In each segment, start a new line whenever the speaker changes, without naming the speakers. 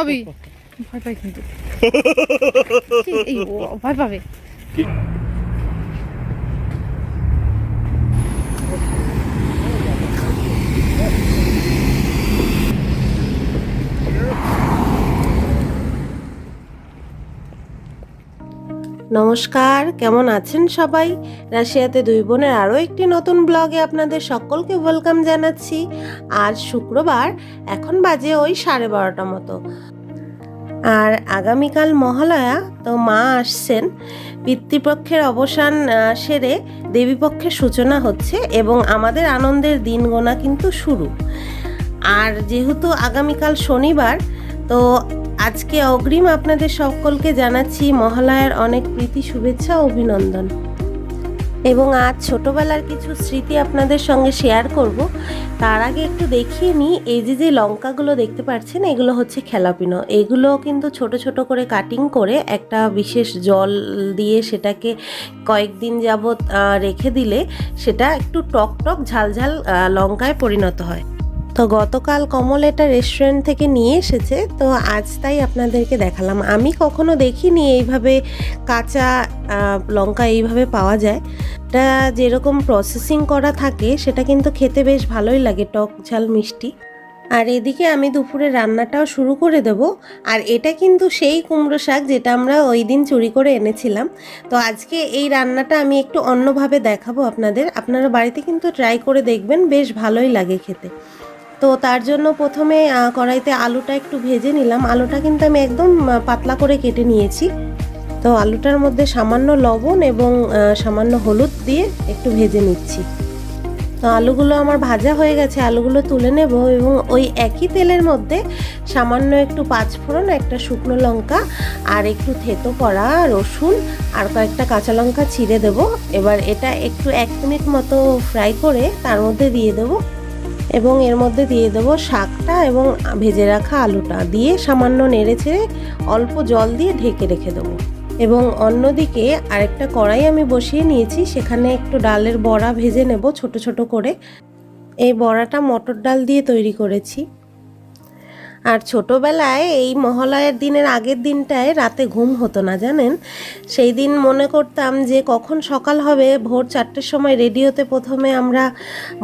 অবি ভয় পাই কিন্তু ভয় পাবে।
নমস্কার, কেমন আছেন সবাই? রাশিয়াতে দুই বোনের আরও একটি নতুন ব্লগে আপনাদের সকলকে ওয়েলকাম জানাচ্ছি। আজ শুক্রবার, এখন বাজে ওই 12:30 মতো। আর আগামীকাল মহালয়া, তো মা আসছেন। পিতৃপক্ষের অবসান সেরে দেবীপক্ষের সূচনা হচ্ছে এবং আমাদের আনন্দের দিন গোনা কিন্তু শুরু। আর যেহেতু আগামীকাল শনিবার, তো আজকে অগ্রিম আপনাদের সকলকে জানাচ্ছি মহালয়ার অনেক প্রীতি, শুভেচ্ছা ও অভিনন্দন। এবং আজ ছোটবেলার কিছু স্মৃতি আপনাদের সঙ্গে শেয়ার করব। তার আগে একটু দেখিয়ে নিই, এই যে লঙ্কাগুলো দেখতে পাচ্ছেন, এগুলো হচ্ছে খেলাপিনো। এগুলো কিন্তু ছোট ছোট করে কাটিং করে একটা বিশেষ জল দিয়ে সেটাকে কয়েকদিন যাবৎ রেখে দিলে সেটা একটু টক টক ঝালঝাল লঙ্কায় পরিণত হয়। তো গতকাল কমল এটা রেস্টুরেন্ট থেকে নিয়ে এসেছে, তো আজ তাই আপনাদেরকে দেখালাম। আমি কখনো দেখিনি এইভাবে কাঁচা লঙ্কা এইভাবে পাওয়া যায়। এটা যেরকম প্রসেসিং করা থাকে সেটা কিন্তু খেতে বেশ ভালোই লাগে, টক ঝাল মিষ্টি। আর এদিকে আমি দুপুরে রান্নাটাও শুরু করে দেব। আর এটা কিন্তু সেই কুমড়ো শাক যেটা আমরা ওই দিন চুরি করে এনেছিলাম। তো আজকে এই রান্নাটা আমি একটু অন্যভাবে দেখাবো আপনাদের। আপনারা বাড়িতে কিন্তু ট্রাই করে দেখবেন, বেশ ভালোই লাগে খেতে। তো তার জন্য প্রথমে কড়াইতে আলুটা একটু ভেজে নিলাম। আলুটা কিন্তু আমি একদম পাতলা করে কেটে নিয়েছি। তো আলুটার মধ্যে সামান্য লবণ এবং সামান্য হলুদ দিয়ে একটু ভেজে নিচ্ছি। তো আলুগুলো আমার ভাজা হয়ে গেছে, আলুগুলো তুলে নেব এবং ওই একই তেলের মধ্যে সামান্য একটু পাঁচফোড়ন, একটা শুকনো লঙ্কা আর একটু থেতো করা রসুন আর কয়েকটা কাঁচা লঙ্কা ছিঁড়ে দেব। এবার এটা একটু 1 মিনিট মতো ফ্রাই করে তার মধ্যে দিয়ে দেবো এবং এর মধ্যে দিয়ে দেবো শাকটা এবং ভেজে রাখা আলুটা দিয়ে সামান্য নেড়ে ছেড়ে অল্প জল দিয়ে ঢেকে রেখে দেবো। এবং অন্যদিকে আরেকটা কড়াই আমি বসিয়ে নিয়েছি, সেখানে একটু ডালের বড়া ভেজে নেব ছোট ছোট করে। এই বড়াটা মটর ডাল দিয়ে তৈরি করেছি। আর ছোটোবেলায় এই মহালয়ার দিনের আগের দিনটায় রাতে ঘুম হতো না, জানেন। সেই দিন মনে করতাম যে কখন সকাল হবে, ভোর 4টের সময় রেডিওতে প্রথমে আমরা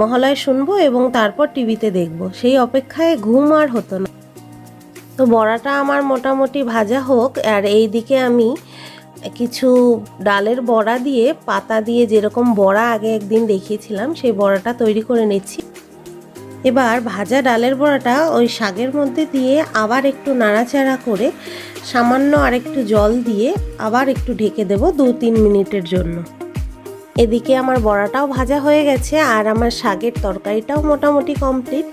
মহালয়া শুনবো এবং তারপর টিভিতে দেখব। সেই অপেক্ষায় ঘুম আর হতো না। তো বড়াটা আমার মোটামুটি ভাজা হোক, আর এই দিকে আমি কিছু ডালের বড়া দিয়ে পাতা দিয়ে যেরকম বড়া আগে একদিন দেখিয়েছিলাম সেই বড়াটা তৈরি করে নিচ্ছি। এবার ভাজা ডালের বড়াটা ওই শাকের মধ্যে দিয়ে আবার একটু নাড়াচাড়া করে সামান্য আরেকটু জল দিয়ে আবার একটু ঢেকে দেব 2-3 মিনিটের জন্য। এদিকে আমার বড়াটাও ভাজা হয়ে গেছে আর আমার শাকের তরকারিটাও মোটামুটি কমপ্লিট।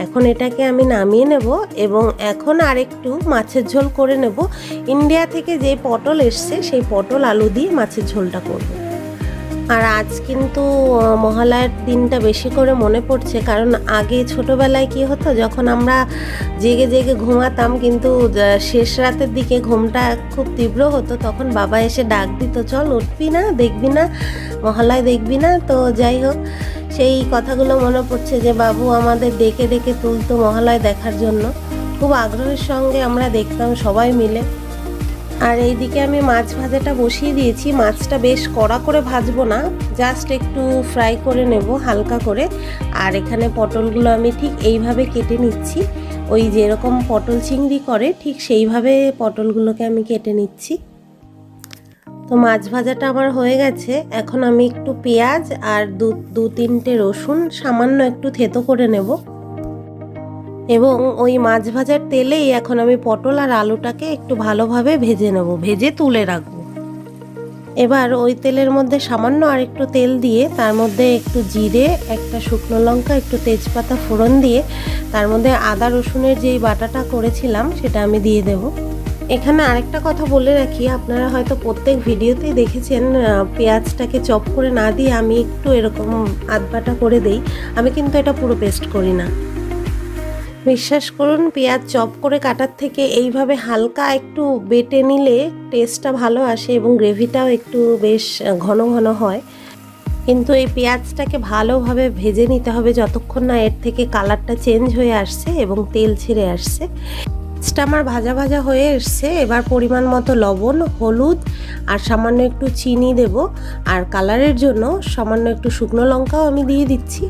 এখন এটাকে আমি নামিয়ে নেব এবং এখন আরেকটু মাছের ঝোল করে নেব। ইন্ডিয়া থেকে যে পটল এসছে সেই পটল আলু দিয়ে মাছের ঝোলটা করব। আর আজ কিন্তু মহালয়ার দিনটা বেশি করে মনে পড়ছে, কারণ আগে ছোটোবেলায় কী হতো, যখন আমরা জেগে জেগে ঘুমাতাম কিন্তু শেষ রাতের দিকে ঘুমটা খুব তীব্র হতো, তখন বাবা এসে ডাক দিত, চল উঠবি না, দেখবি না মহালয়া, দেখবি না। তো যাই হোক, সেই কথাগুলো মনে পড়ছে যে বাবু আমাদের ডেকে ডেকে তুলতো মহালয়া দেখার জন্য। খুব আগ্রহের সঙ্গে আমরা দেখতাম সবাই মিলে। আর এইদিকে আমি মাছ ভাজাটা বসিয়ে দিয়েছি। মাছটা বেশ কড়া করে ভাজবো না, জাস্ট একটু ফ্রাই করে নেব হালকা করে। আর এখানে পটলগুলো আমি ঠিক এইভাবে কেটে নিচ্ছি, ওই যেরকম পটল চিংড়ি করে ঠিক সেইভাবে পটলগুলোকে আমি কেটে নিচ্ছি। তো মাছ ভাজাটা আমার হয়ে গেছে। এখন আমি একটু পেঁয়াজ আর 2-3টে রসুন সামান্য একটু থেতো করে নেব এবং ওই মাছ ভাজার তেলেই এখন আমি পটল আর আলুটাকে একটু ভালোভাবে ভেজে নেব, ভেজে তুলে রাখবো। এবার ওই তেলের মধ্যে সামান্য আর একটু তেল দিয়ে তার মধ্যে একটু জিরে, একটা শুকনো লঙ্কা, একটু তেজপাতা ফোড়ন দিয়ে তার মধ্যে আদা রসুনের যেই বাটাটা করেছিলাম সেটা আমি দিয়ে দেব। এখানে আরেকটা কথা বলে রাখি, আপনারা হয়তো প্রত্যেক ভিডিওতেই দেখেছেন পেঁয়াজটাকে চপ করে না দিয়ে আমি একটু এরকম আধবাটা করে দেই। আমি কিন্তু এটা পুরো পেস্ট করি না। বিশ্বাস করুন, পেঁয়াজ চপ করে কাটার থেকে এইভাবে হালকা একটু বেটে নিলে টেস্টটা ভালো আসে এবং গ্রেভিটাও একটু বেশ ঘন ঘন হয়। কিন্তু এই পেঁয়াজটাকে ভালোভাবে ভেজে নিতে হবে যতক্ষণ না এর থেকে কালারটা চেঞ্জ হয়ে আসছে এবং তেল ছেড়ে আসছে। মাছটা আমার ভাজা ভাজা হয়ে এসছে। এবার পরিমাণ মতো লবণ, হলুদ আর সামান্য একটু চিনি দেব, আর কালারের জন্য সামান্য একটু শুকনো লঙ্কাও আমি দিয়ে দিচ্ছি।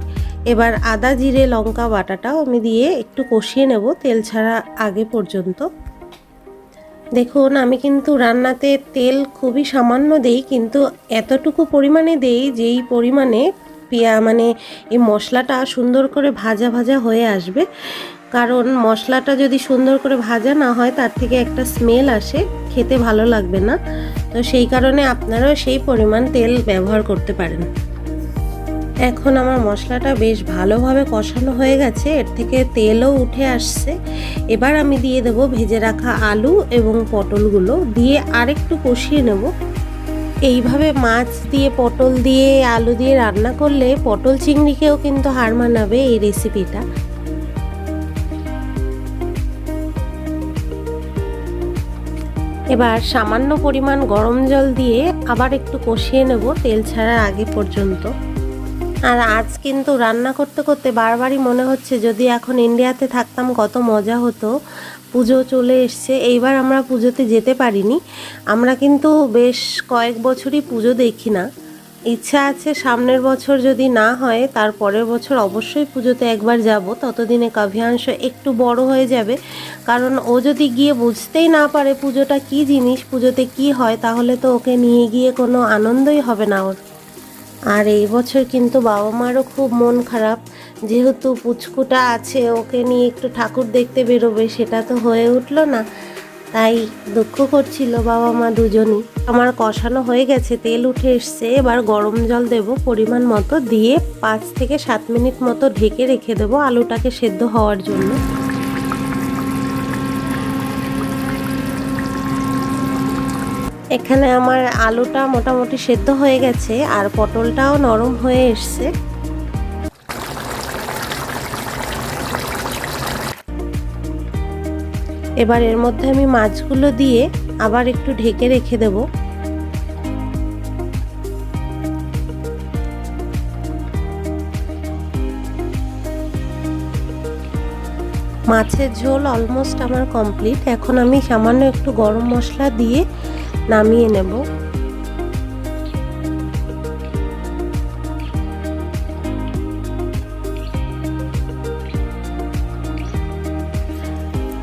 এবার আদা জিরে লঙ্কা বাটাটাও আমি দিয়ে একটু কষিয়ে নেব তেল ছাড়া আগে পর্যন্ত। দেখুন আমি কিন্তু রান্নাতে তেল খুবই সামান্য দেই, কিন্তু এতটুকু পরিমাণে দেই যেই পরিমাণে এই মশলাটা সুন্দর করে ভাজা ভাজা হয়ে আসবে। কারণ মশলাটা যদি সুন্দর করে ভাজা না হয় তার থেকে একটা স্মেল আসে, খেতে ভালো লাগবে না। তো সেই কারণে আপনারাও সেই পরিমাণ তেল ব্যবহার করতে পারেন। এখন আমার মশলাটা বেশ ভালোভাবে কষানো হয়ে গেছে, এর থেকে তেলও উঠে আসছে। এবার আমি দিয়ে দেব ভেজে রাখা আলু এবং পটলগুলো, দিয়ে আরেকটু কষিয়ে নেব। এইভাবে মাছ দিয়ে পটল দিয়ে আলু দিয়ে রান্না করলে পটল চিংড়িকেও কিন্তু হার মানাবে এই রেসিপিটা। এবার সামান্য পরিমাণ গরম জল দিয়ে আবার একটু কষিয়ে নেব তেল ছাড়ার আগে পর্যন্ত। আর আজ কিন্তু রান্না করতে করতে বারবারই মনে হচ্ছে যদি এখন ইন্ডিয়াতে থাকতাম কত মজা হতো। পুজো চলে এসছে, এইবার আমরা পুজোতে যেতে পারিনি। আমরা কিন্তু বেশ কয়েক বছরই পুজো দেখি না। ইচ্ছা আছে সামনের বছর যদি না হয় তার পরের বছর অবশ্যই পুজোতে একবার যাব। ততদিনে কাভিয়াংশ একটু বড় হয়ে যাবে, কারণ ও যদি গিয়ে বুঝতেই না পারে পুজোটা কী জিনিস, পুজোতে কি হয়, তাহলে তো ওকে নিয়ে গিয়ে কোনো আনন্দই হবে না ওর। আর এই বছর কিন্তু বাবা মারও খুব মন খারাপ, যেহেতু পুচকুটা আছে ওকে নিয়ে একটু ঠাকুর দেখতে বেরোবে, সেটা তো হয়ে উঠলো না। তাই দুঃখ করছিল বাবা মা দুজনই। আমার কষানো হয়ে গেছে, তেল উঠে এসছে। এবার গরম জল দেব পরিমাণ মতো, দিয়ে 5 থেকে 7 মিনিট মতো ঢেকে রেখে দেবো আলুটাকে সেদ্ধ হওয়ার জন্য। এখানে আমার আলুটা মোটামুটি সেদ্ধ হয়ে গেছে আর পটলটাও নরম হয়ে এসছে। এবার এর মধ্যে আমি মাছগুলো দিয়ে আবার একটু ঢেকে রেখে দেব। মাছের ঝোল অলমোস্ট আমার কমপ্লিট। এখন আমি সামান্য একটু গরম মশলা দিয়ে নামিয়ে নেব।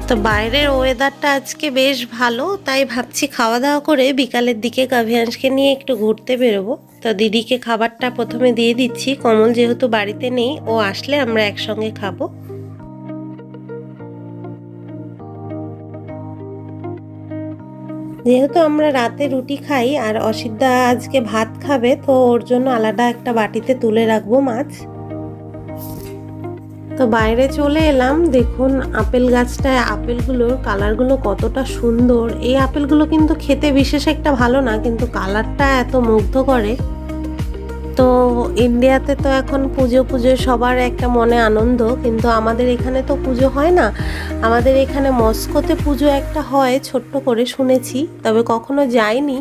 তো বাইরের ওয়েদারটা আজকে বেশ ভালো, তাই ভাবছি খাওয়া দাওয়া করে বিকালের দিকে কাভিয়াংশকে নিয়ে একটু ঘুরতে বেরোবো। তো দিদিকে খাবারটা প্রথমে দিয়ে দিচ্ছি, কমল যেহেতু বাড়িতে নেই, ও আসলে আমরা একসঙ্গে খাবো। যেহেতু আমরা রাতে রুটি খাই আর অসিতদা আজকে ভাত খাবে, তো ওর জন্য আলাদা একটা বাটিতে তুলে রাখবো মাছ। তো বাইরে চলে এলাম, দেখুন আপেল গাছটায় আপেলগুলোর কালারগুলো কতটা সুন্দর। এই আপেলগুলো কিন্তু খেতে বিশেষ একটা ভালো না, কিন্তু কালারটা এত মুগ্ধ করে। তো ইন্ডিয়াতে তো এখন পুজো সবার একটা মনে আনন্দ, কিন্তু আমাদের এখানে তো পুজো হয় না। আমাদের এখানে মস্কোতে পুজো একটা হয় ছোট্ট করে, শুনেছি, তবে কখনো যাইনি।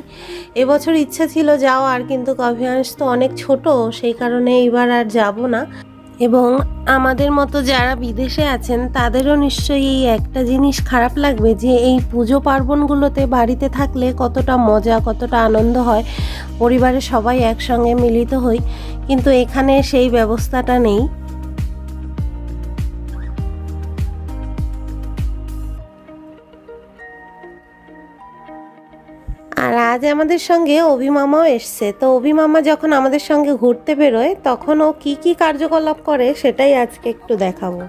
এবছর ইচ্ছা ছিল যাওয়ার, কিন্তু কাভিয়াংশ তো অনেক ছোট, সেই কারণে এবার আর যাব না। এবং আমাদের মতো যারা বিদেশে আছেন তাদেরও নিশ্চয়ই এই একটা জিনিস খারাপ লাগবে যে এই পুজো পার্বণগুলোতে বাড়িতে থাকলে কতটা মজা, কতটা আনন্দ হয়, পরিবারের সবাই একসঙ্গে মিলিত হই, কিন্তু এখানে সেই ব্যবস্থাটা নেই। আর আজ আমাদের সঙ্গে অভি মামাও এসছে। তো অভি মামা যখন আমাদের সঙ্গে ঘুরতে বেরোয় তখন ও কি কি কার্যকলাপ করে সেটাই আজকে একটু দেখাবো।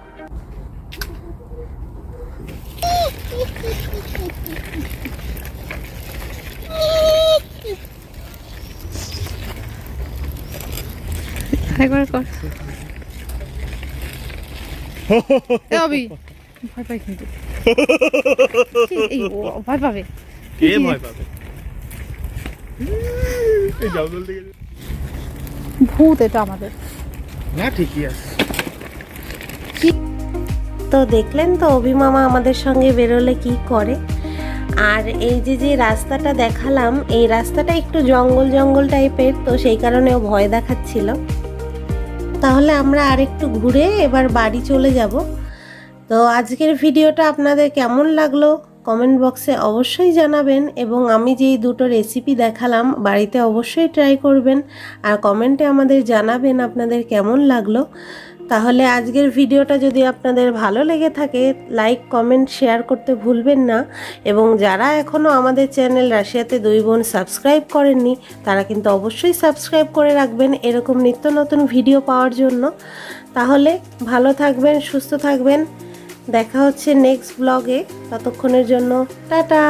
একবার কর। অভি ভয় পাই কিন্তু। ভয় পাবে।
কে ভয় পাবে? এই যাও জলদি গেছে।
ভূত এটা আমাদের।
না ঠিকই আছে।
তো দেখলেন তো অভি মামা আমাদের সঙ্গে বেরোলে কি করে। আর এই যে রাস্তাটা দেখালাম, এই রাস্তাটা একটু জঙ্গল টাইপের, তো সেই কারণে ও ভয় দেখাচ্ছিল। তাহলে আমরা আরেকটু ঘুরে এবার বাড়ি চলে যাব। তো আজকের ভিডিওটা আপনাদের কেমন লাগলো কমেন্ট বক্সে অবশ্যই জানাবেন, এবং আমি যেই দুটো রেসিপি দেখালাম বাড়িতে অবশ্যই ট্রাই করবেন আর কমেন্টে আমাদের জানাবেন আপনাদের কেমন লাগলো। তাহলে আজকের ভিডিওটা যদি আপনাদের ভালো লেগে থাকে লাইক কমেন্ট শেয়ার করতে ভুলবেন না, এবং যারা এখনও আমাদের চ্যানেল রাশিয়াতে দুই বোন সাবস্ক্রাইব করেননি তারা কিন্তু অবশ্যই সাবস্ক্রাইব করে রাখবেন এরকম নিত্য নতুন ভিডিও পাওয়ার জন্য। তাহলে ভালো থাকবেন, সুস্থ থাকবেন, দেখা হচ্ছে নেক্সট ব্লগে। ততক্ষণের জন্য টাটা।